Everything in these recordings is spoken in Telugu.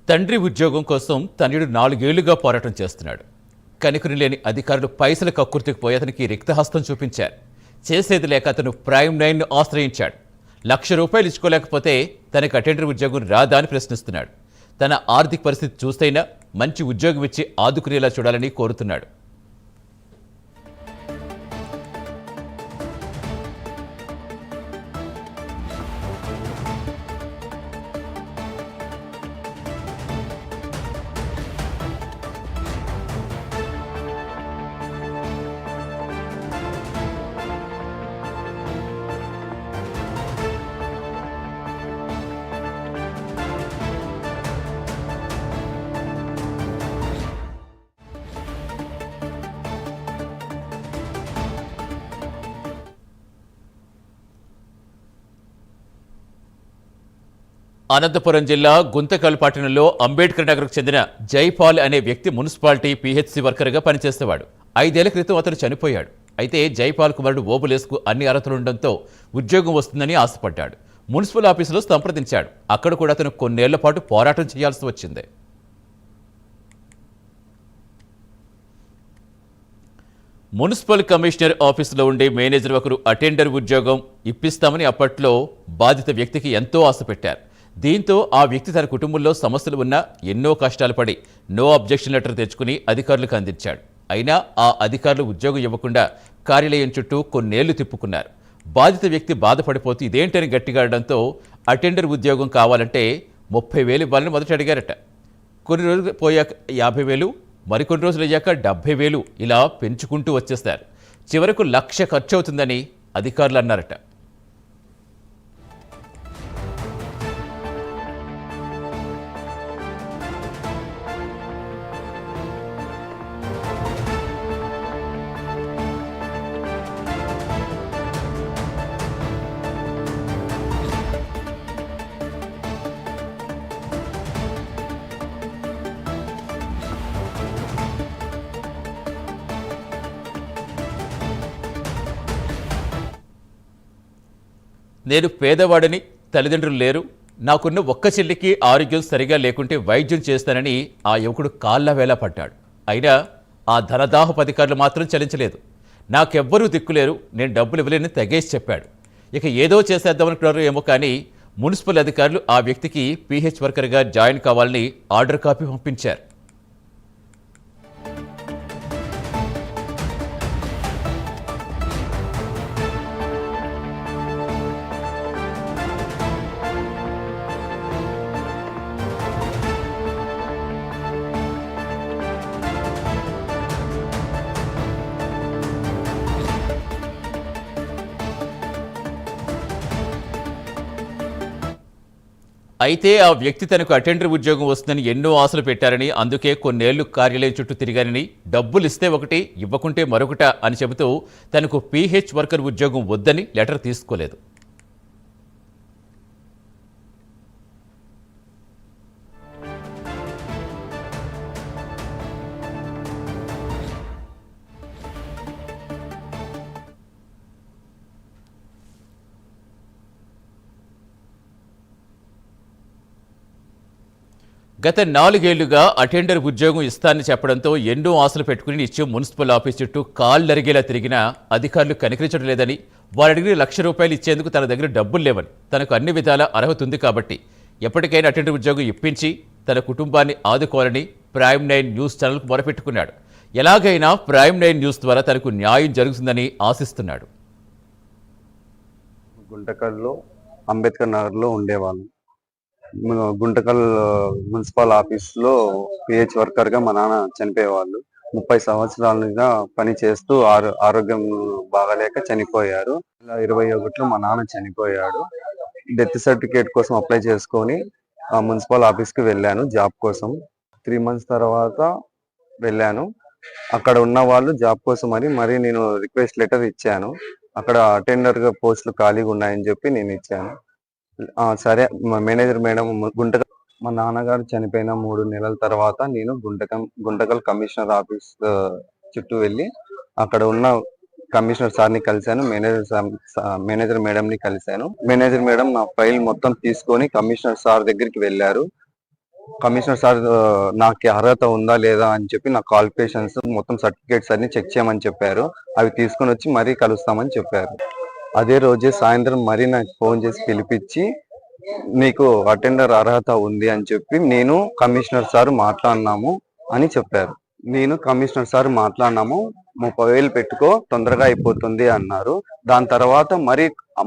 తండ్రి ఉద్యోగం కోసం తనయుడు 4 ఏళ్లుగా పోరాటం చేస్తున్నాడు. కనికరం లేని అధికారులు పైసల కక్కుర్తికి పోయి అతనికి రిక్తహస్తం చూపించారు. చేసేది లేక అతను ప్రైమ్ 9ను ఆశ్రయించాడు. ₹1,00,000 ఇచ్చుకోలేకపోతే తనకు అటెండర్ ఉద్యోగం రాదా అని ప్రశ్నిస్తున్నాడు. తన ఆర్థిక పరిస్థితి చూస్తైనా మంచి ఉద్యోగం ఇచ్చి ఆదుకునేలా చూడాలని కోరుతున్నాడు. అనంతపురం జిల్లా గుంతకల్ పట్టణంలో అంబేద్కర్ నగర్కు చెందిన జైపాల్ అనే వ్యక్తి మున్సిపాలిటీ పీహెచ్సీ వర్కర్గా పనిచేసేవాడు. 5 ఏళ్ల క్రితం అతను చనిపోయాడు. అయితే జైపాల్ కుమారుడు ఓబులేసుకు అన్ని అర్హతలుండడంతో ఉద్యోగం వస్తుందని ఆశపడ్డాడు. మున్సిపల్ ఆఫీసులో సంప్రదించాడు. అక్కడ కూడా అతను కొన్నేళ్ల పాటు పోరాటం చేయాల్సి వచ్చింది. మున్సిపల్ కమిషనర్ ఆఫీసులో ఉండే మేనేజర్ ఒకరు అటెండర్ ఉద్యోగం ఇప్పిస్తామని అప్పట్లో బాధిత వ్యక్తికి ఎంతో ఆశ పెట్టారు. దీంతో ఆ వ్యక్తి తన కుటుంబంలో సమస్యలు ఉన్నా ఎన్నో కష్టాలు పడి నో అబ్జెక్షన్ లెటర్ తెచ్చుకుని అధికారులకు అందించాడు. అయినా ఆ అధికారులు ఉద్యోగం ఇవ్వకుండా కార్యాలయం చుట్టూ కొన్నేళ్లు తిప్పుకున్నారు. బాధిత వ్యక్తి బాధపడిపోతూ ఇదేంటని గట్టిగా అడడంతో అటెండర్ ఉద్యోగం కావాలంటే 30,000 ఇవ్వాలని మొదట అడిగారట. కొన్ని రోజులు పోయాక 50,000, మరికొన్ని రోజులు అయ్యాక 70,000 ఇలా పెంచుకుంటూ వచ్చేస్తారు. చివరకు 1,00,000 ఖర్చు అవుతుందని అధికారులు అన్నారట. నేను పేదవాడిని, తల్లిదండ్రులు లేరు, నాకున్న ఒక్క చెల్లికి ఆరోగ్యం సరిగా లేకుంటే వైద్యం చేస్తానని ఆ యువకుడు కాళ్ళ వేళ పడ్డాడు. అయినా ఆ ధనదాహపు అధికారులు మాత్రం చలించలేదు. నాకెవ్వరూ దిక్కులేరు, నేను డబ్బులు ఇవ్వలేని తెగేసి చెప్పాడు. ఇక ఏదో చేసేద్దామనుకున్నారు ఏమో కానీ మున్సిపల్ అధికారులు ఆ వ్యక్తికి పీహెచ్ వర్కర్గా జాయిన్ కావాలని ఆర్డర్ కాపీ పంపించారు. అయితే ఆ వ్యక్తి తనకు అటెండర్ ఉద్యోగం వస్తుందని ఎన్నో ఆశలు పెట్టారని, అందుకే కొన్నేళ్లు కార్యాలయం చుట్టూ తిరిగారని, డబ్బులు ఇస్తే ఒకటి ఇవ్వకుంటే మరొకట అని చెబుతూ తనకు పీహెచ్ వర్కర్ ఉద్యోగం వద్దని లెటర్ తీసుకోలేదు. గత 4 ఏళ్లుగా అటెండర్ ఉద్యోగం ఇస్తానని చెప్పడంతో ఎన్నో ఆశలు పెట్టుకుని నిత్యం మున్సిపల్ ఆఫీస్ చుట్టూ కాళ్ళరిగేలా తిరిగినా అధికారులు కనికరించడం లేదని, వారు అడిగిన ₹1,00,000 ఇచ్చేందుకు తన దగ్గర డబ్బులు లేవని, తనకు అన్ని విధాల అర్హత ఉంది కాబట్టి ఎప్పటికైనా అటెండర్ ఉద్యోగం ఇప్పించి తన కుటుంబాన్ని ఆదుకోవాలని ప్రైమ్ 9 న్యూస్ ఛానల్కు మొరపెట్టుకున్నాడు. ఎలాగైనా ప్రైమ్ 9 న్యూస్ ద్వారా తనకు న్యాయం జరుగుతుందని ఆశిస్తున్నాడు. గుంటకల్లో అంబేద్కర్ నగర్లో ఉండేవాళ్ళం. గుంటకల్ మున్సిపల్ ఆఫీస్లో పిహెచ్ వర్కర్గా మా నాన్న చనిపోయేవాళ్ళు. 30 సంవత్సరాలుగా పని చేస్తూ ఆరోగ్యం బాగాలేక చనిపోయారు. 2021లో మా నాన్న చనిపోయాడు. డెత్ సర్టిఫికేట్ కోసం అప్లై చేసుకొని మున్సిపల్ ఆఫీస్కి వెళ్ళాను జాబ్ కోసం. 3 months తర్వాత వెళ్ళాను. అక్కడ ఉన్న వాళ్ళు జాబ్ కోసం మరి నేను రిక్వెస్ట్ లెటర్ ఇచ్చాను. అక్కడ అటెండర్గా పోస్టులు ఖాళీగా ఉన్నాయని చెప్పి నేను ఇచ్చాను. సరే మేనేజర్ మేడం మా నాన్నగారు చనిపోయిన 3 నెలల తర్వాత నేను గుంటకల్ కమిషనర్ ఆఫీస్ చుట్టూ వెళ్ళి అక్కడ ఉన్న కమిషనర్ సార్ని కలిశాను. మేనేజర్ మేడంని కలిశాను. మేనేజర్ మేడం నా ఫైల్ మొత్తం తీసుకొని కమిషనర్ సార్ దగ్గరికి వెళ్ళారు. కమిషనర్ సార్ నాకు అర్హత ఉందా లేదా అని చెప్పి నా క్వాలిఫికేషన్స్ మొత్తం సర్టిఫికేట్స్ అన్ని చెక్ చేయమని చెప్పారు. అవి తీసుకొని వచ్చి మరీ కలుస్తామని చెప్పారు. అదే రోజే సాయంత్రం మరీ నాకు ఫోన్ చేసి పిలిపించి నీకు అటెండర్ అర్హత ఉంది అని చెప్పి నేను కమిషనర్ సార్ మాట్లాడినాము అని చెప్పారు. నేను కమిషనర్ సార్ మాట్లాడినాము, 30,000 పెట్టుకో తొందరగా అయిపోతుంది అన్నారు. దాని తర్వాత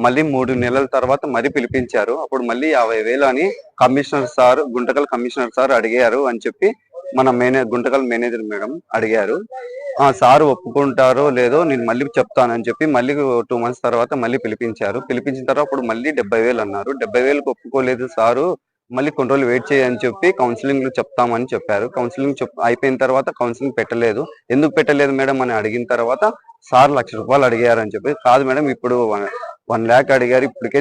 మళ్ళీ 3 నెలల తర్వాత మరీ పిలిపించారు. అప్పుడు మళ్ళీ 50,000 అని commissioner sir, Guntakal commissioner sir అడిగారు అని చెప్పి మన గుంటకల్ మేనేజర్ మేడం అడిగారు. సార్ ఒప్పుకుంటారో లేదో నేను మళ్ళీ చెప్తానని చెప్పి మళ్ళీ 2 మంత్స్ తర్వాత మళ్ళీ పిలిపించారు. పిలిపించిన తర్వాత అప్పుడు మళ్ళీ 70,000 అన్నారు. 70,000కి ఒప్పుకోలేదు సారు, మళ్ళీ కొన్ని రోజులు వెయిట్ చేయని చెప్పి కౌన్సిలింగ్ లో చెప్తామని చెప్పారు. కౌన్సిలింగ్ అయిపోయిన తర్వాత కౌన్సిలింగ్ పెట్టలేదు. ఎందుకు పెట్టలేదు మేడం అని అడిగిన తర్వాత సార్ ₹1,00,000 అడిగారని చెప్పి, కాదు మేడం ఇప్పుడు 1,00,000 అడిగారు, ఇప్పటికే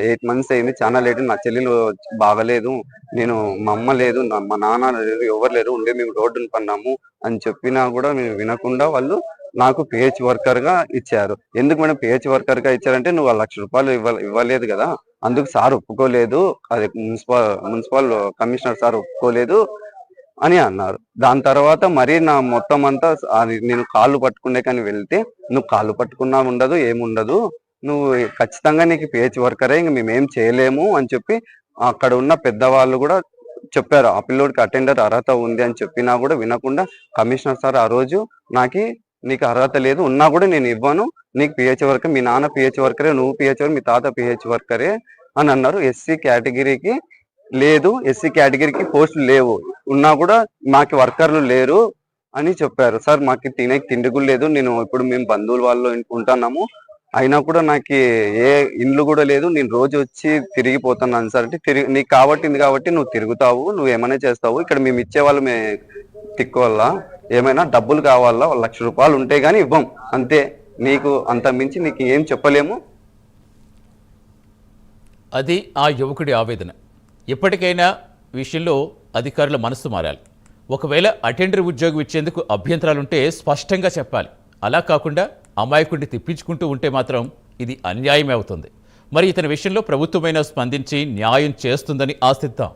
8 మంత్స్ అయింది, చాలా లేట్, నా చెల్లెలు బాగలేదు, నేను మా అమ్మ లేదు, మా నాన్న లేదు, ఎవరు లేరు, ఉండే మేము రోడ్డును పన్నాము అని చెప్పినా కూడా మేము వినకుండా వాళ్ళు నాకు పిహెచ్ వర్కర్ గా ఇచ్చారు. ఎందుకు మేడం పిహెచ్ వర్కర్ గా ఇచ్చారంటే నువ్వు ₹1,00,000 ఇవ్వలేదు కదా, అందుకు సార్ ఒప్పుకోలేదు, అది మున్సిపల్ కమిషనర్ సార్ ఒప్పుకోలేదు అని అన్నారు. దాని తర్వాత మరి నా మొత్తం అంతా అది నేను కాళ్ళు పట్టుకునే కానీ వెళ్తే, నువ్వు కాళ్ళు పట్టుకున్నా ఉండదు ఏముండదు, నువ్వు ఖచ్చితంగా నీకు పిహెచ్ వర్కరే, ఇంక మేమేం చేయలేము అని చెప్పి అక్కడ ఉన్న పెద్దవాళ్ళు కూడా చెప్పారు. ఆ పిల్లోడికి అటెండర్ అర్హత ఉంది అని చెప్పినా కూడా వినకుండా కమిషనర్ సార్ ఆ రోజు నీకు అర్హత లేదు, ఉన్నా కూడా నేను ఇవ్వను, నీకు పిహెచ్ వర్కర్, మీ నాన్న పిహెచ్ వర్కరే, నువ్వు పిహెచ్ వర్కర్, మీ తాత పిహెచ్ వర్కరే అని అన్నారు. ఎస్సీ కేటగిరీకి లేదు, ఎస్సీ కేటగిరీకి పోస్టులు లేవు, ఉన్నా కూడా మాకు వర్కర్లు లేరు అని చెప్పారు. సార్ మాకు తిండి కూడా లేదు, ఇప్పుడు మేము బంధువుల వాళ్ళు ఉంటున్నాము, అయినా కూడా నాకు ఏ ఇండ్లు కూడా లేదు, నేను రోజు వచ్చి తిరిగిపోతున్నాను సార్ అంటే, నీకు కాబట్టి నువ్వు తిరుగుతావు, నువ్వు ఏమైనా చేస్తావు, ఇక్కడ మేము ఇచ్చేవాళ్ళు తిక్కు వల్ల ఏమైనా డబ్బులు కావాలా, ₹1,00,000 ఉంటే గానీ ఇవ్వం, అంతే, నీకు అంత మించి నీకు ఏం చెప్పలేము. అది ఆ యువకుడి ఆవేదన. ఇప్పటికైనా విషయంలో అధికారుల మనసు మారాలి. ఒకవేళ అటెండర్ ఉద్యోగం ఇచ్చేందుకు అభ్యంతరాలుంటే స్పష్టంగా చెప్పాలి. అలా కాకుండా అమాయకుడిని తిప్పించుకుంటూ ఉంటే మాత్రం ఇది అన్యాయమే అవుతుంది. మరి ఇతని విషయంలో ప్రభుత్వమైనా స్పందించి న్యాయం చేస్తుందని ఆశిద్దాం.